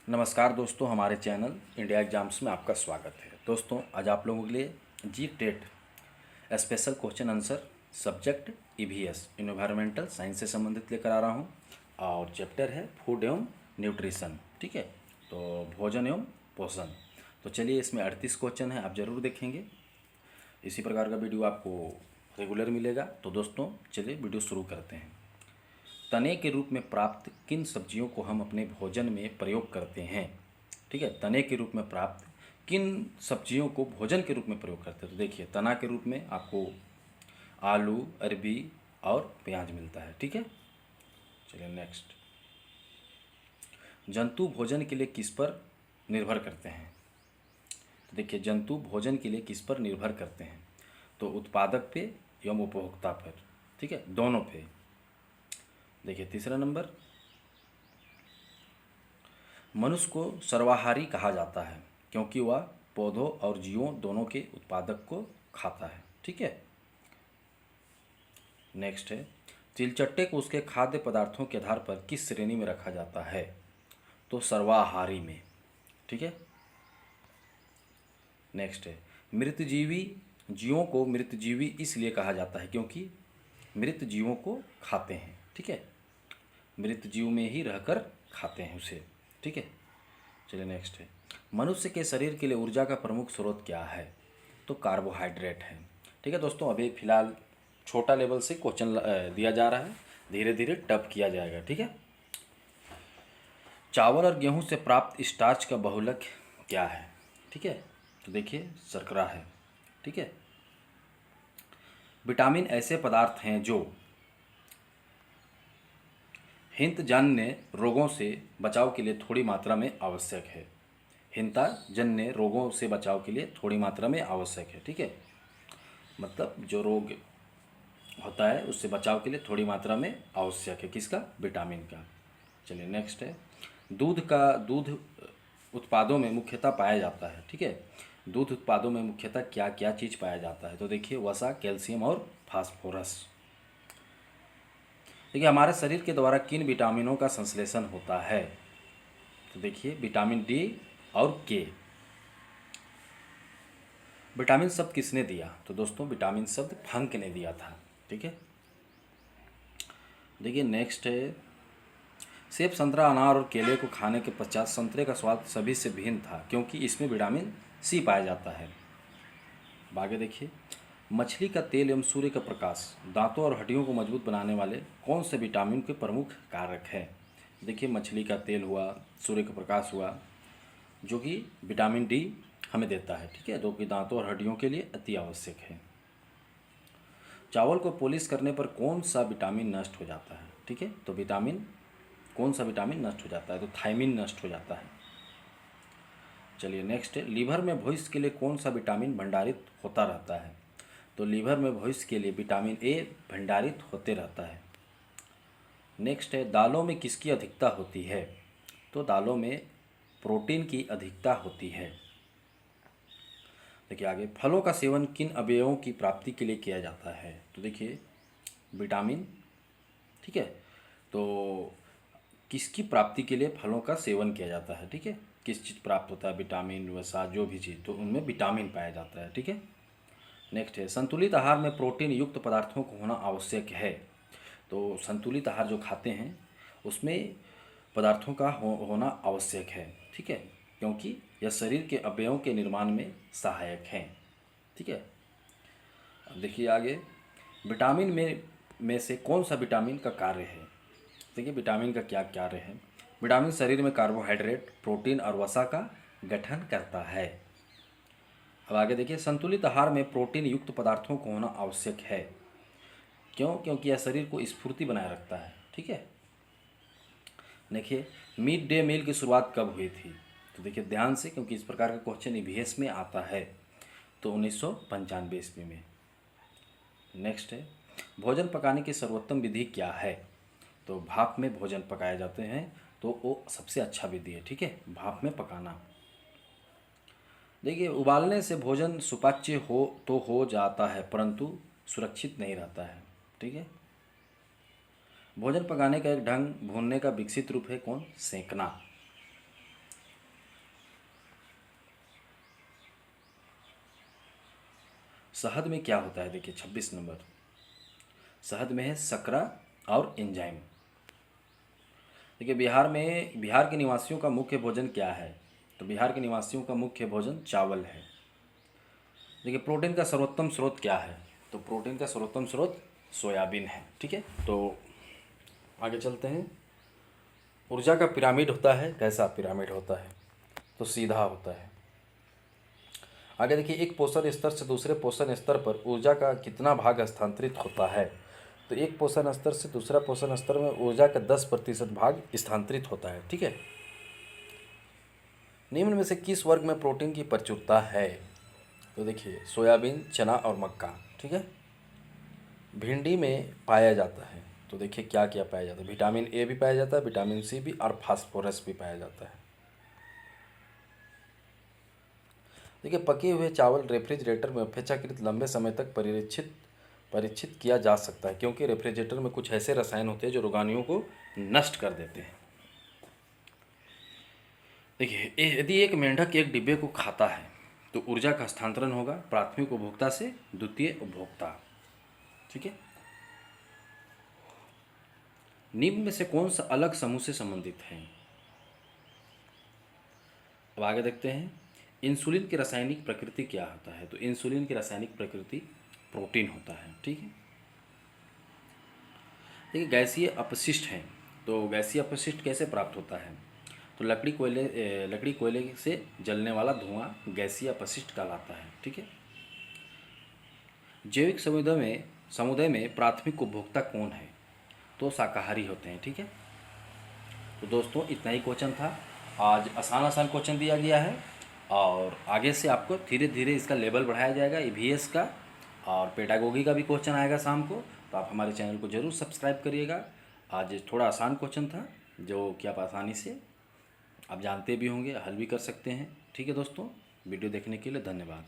नमस्कार दोस्तों, हमारे चैनल इंडिया एग्जाम्स में आपका स्वागत है। दोस्तों, आज आप लोगों के लिए G TET special question answer subject EVS environmental science से संबंधित लेकर आ रहा हूं और चैप्टर है फूड एवं न्यूट्रिशन। ठीक है, तो भोजन एवं पोषण। तो चलिए, इसमें 38 क्वेश्चन है, आप ज़रूर देखेंगे। इसी प्रकार का वीडियो आपको रेगुलर मिलेगा। तो दोस्तों, चलिए वीडियो शुरू करते हैं। तने के रूप में प्राप्त किन सब्जियों को हम अपने भोजन में प्रयोग करते हैं? ठीक है, तने के रूप में प्राप्त किन सब्जियों को भोजन के रूप में प्रयोग करते हैं? तो देखिए, तना के रूप में आपको आलू, अरबी और प्याज मिलता है। ठीक है, चलिए नेक्स्ट। जंतु भोजन के लिए किस पर निर्भर करते हैं? तो देखिए, जंतु भोजन के लिए किस पर निर्भर करते हैं? तो उत्पादक पे एवं उपभोक्ता पर। ठीक है, दोनों पे। देखिए तीसरा नंबर, मनुष्य को सर्वाहारी कहा जाता है क्योंकि वह पौधों और जीवों दोनों के उत्पादक को खाता है। ठीक है, नेक्स्ट है, तिलचट्टे को उसके खाद्य पदार्थों के आधार पर किस श्रेणी में रखा जाता है? तो सर्वाहारी में। ठीक है, नेक्स्ट है, मृतजीवी जीवों को मृतजीवी इसलिए कहा जाता है क्योंकि मृत जीवों को खाते हैं। ठीक है, मृत जीव में ही रहकर खाते हैं उसे। ठीक है, चलिए नेक्स्ट है, मनुष्य के शरीर के लिए ऊर्जा का प्रमुख स्रोत क्या है? तो कार्बोहाइड्रेट है। ठीक है दोस्तों, अभी फिलहाल छोटा लेवल से क्वेश्चन दिया जा रहा है, धीरे धीरे टफ किया जाएगा। ठीक है, चावल और गेहूं से प्राप्त स्टार्च का बहुलक क्या है? ठीक है, तो देखिए शर्करा है। ठीक है, विटामिन ऐसे पदार्थ हैं जो हिंतजन्य रोगों से बचाव के लिए थोड़ी मात्रा में आवश्यक है। हिंताजन्य रोगों से बचाव के लिए थोड़ी मात्रा में आवश्यक है। ठीक है, मतलब जो रोग होता है उससे बचाव के लिए थोड़ी मात्रा में आवश्यक है। किसका? विटामिन का। चलिए नेक्स्ट है, दूध उत्पादों में मुख्यतः पाया जाता है। ठीक है, दूध उत्पादों में मुख्यतः क्या क्या चीज़ पाया जाता है? तो देखिए, वसा, कैल्शियम और फास्फोरस। देखिए, हमारे शरीर के द्वारा किन विटामिनों का संश्लेषण होता है? तो देखिए, विटामिन डी और के। विटामिन शब्द किसने दिया? तो दोस्तों, विटामिन शब्द फंक ने दिया था। ठीक है, देखिए नेक्स्ट है, सेब, संतरा, अनार और केले को खाने के पश्चात संतरे का स्वाद सभी से भिन्न था क्योंकि इसमें विटामिन सी पाया जाता है। अब आगे देखिए, मछली का तेल एवं सूर्य का प्रकाश दांतों और हड्डियों को मजबूत बनाने वाले कौन से विटामिन के प्रमुख कारक हैं? देखिए, मछली का तेल हुआ, सूर्य का प्रकाश हुआ, जो कि विटामिन डी हमें देता है। ठीक है, जो कि दांतों और हड्डियों के लिए अति आवश्यक है। चावल को पॉलिश करने पर कौन सा विटामिन नष्ट हो जाता है? ठीक है, तो कौन सा विटामिन नष्ट हो जाता है? तो थायमिन नष्ट हो जाता है। चलिए नेक्स्ट है, लीवर में भविष्य के लिए कौन सा विटामिन भंडारित होता रहता है? तो लीवर में भविष्य के लिए विटामिन ए भंडारित होते रहता है। नेक्स्ट है, दालों में किसकी अधिकता होती है? तो दालों में प्रोटीन की अधिकता होती है। देखिए आगे, फलों का सेवन किन अवयवों की प्राप्ति के लिए किया जाता है? तो देखिए, विटामिन। ठीक है, तो किसकी प्राप्ति के लिए फलों का सेवन किया जाता है? ठीक है, किस चीज़ प्राप्त होता है? विटामिन, वसा, जो भी चीज़, तो उनमें विटामिन पाया जाता है। ठीक है, नेक्स्ट है, संतुलित आहार में प्रोटीन युक्त पदार्थों को होना आवश्यक है। तो संतुलित आहार जो खाते हैं उसमें पदार्थों का होना आवश्यक है। ठीक है, क्योंकि यह शरीर के अवयवों के निर्माण में सहायक हैं। ठीक है, अब देखिए आगे, विटामिन में से कौन सा विटामिन का कार्य है? देखिए, विटामिन का क्या कार्य है? विटामिन शरीर में कार्बोहाइड्रेट, प्रोटीन और वसा का गठन करता है। अब आगे देखिए, संतुलित आहार में प्रोटीन युक्त पदार्थों को होना आवश्यक है। क्यों? क्योंकि यह शरीर को स्फूर्ति बनाए रखता है। ठीक है, देखिए, मिड डे मील की शुरुआत कब हुई थी? तो देखिए ध्यान से, क्योंकि इस प्रकार का क्वेश्चन ईवीएस में आता है। तो 1995 ईस्वी में। नेक्स्ट है, भोजन पकाने की सर्वोत्तम विधि क्या है? तो भाप में भोजन पकाए जाते हैं, तो वो सबसे अच्छा विधि है। ठीक है, भाप में पकाना। देखिए, उबालने से भोजन सुपाच्य हो जाता है परंतु सुरक्षित नहीं रहता है। ठीक है, भोजन पकाने का एक ढंग भूनने का विकसित रूप है कौन? सेंकना। शहद में क्या होता है, देखिए 26 नंबर, शहद में है शर्करा और एंजाइम। देखिए बिहार के निवासियों का मुख्य भोजन क्या है, तो बिहार के निवासियों का मुख्य भोजन चावल है। देखिए प्रोटीन का सर्वोत्तम स्रोत क्या है, तो प्रोटीन का सर्वोत्तम स्रोत सोयाबीन है। ठीक है, तो आगे चलते हैं। ऊर्जा का पिरामिड होता है, कैसा पिरामिड होता है, तो सीधा होता है। आगे देखिए, एक पोषण स्तर से दूसरे पोषण स्तर पर ऊर्जा का कितना भाग हस्तांतरित होता है, तो एक पोषण स्तर से दूसरा पोषण स्तर में ऊर्जा का 10% भाग स्थानांतरित होता है। ठीक है, निम्न में से किस वर्ग में प्रोटीन की प्रचुरता है, तो देखिए सोयाबीन, चना और मक्का। ठीक है, भिंडी में पाया जाता है, तो देखिए क्या क्या पाया जाता है, विटामिन ए भी पाया जाता है, विटामिन सी भी, और फास्फोरस भी पाया जाता है। देखिए पके हुए चावल रेफ्रिजरेटर में अपेक्षाकृत लंबे समय तक परीक्षित किया जा सकता है, क्योंकि रेफ्रिजरेटर में कुछ ऐसे रसायन होते हैं जो रोगाणुओं को नष्ट कर देते हैं। देखिए यदि एक मेंढक एक डिब्बे को खाता है तो ऊर्जा का हस्तांतरण होगा प्राथमिक उपभोक्ता से द्वितीय उपभोक्ता। ठीक है, निम्न में से कौन सा अलग समूह से संबंधित है, अब आगे देखते हैं। इंसुलिन की रासायनिक प्रकृति क्या होता है, तो इंसुलिन की रासायनिक प्रकृति प्रोटीन होता है। ठीक है, देखिए गैसीय अपशिष्ट है, तो गैसीय अपशिष्ट कैसे प्राप्त होता है, तो लकड़ी कोयले से जलने वाला धुआं गैसीय अपशिष्ट कहलाता है। ठीक है, जैविक समुदाय में प्राथमिक उपभोक्ता कौन है, तो शाकाहारी होते हैं। ठीक है, तो दोस्तों इतना ही क्वेश्चन था, आज आसान आसान क्वेश्चन दिया गया है और आगे से आपको धीरे धीरे इसका लेवल बढ़ाया जाएगा। ईवीएस का और पेडागोगी का भी क्वेश्चन आएगा शाम को, तो आप हमारे चैनल को ज़रूर सब्सक्राइब करिएगा। आज थोड़ा आसान क्वेश्चन था जो कि आप आसानी से आप जानते भी होंगे, हल भी कर सकते हैं। ठीक है दोस्तों, वीडियो देखने के लिए धन्यवाद।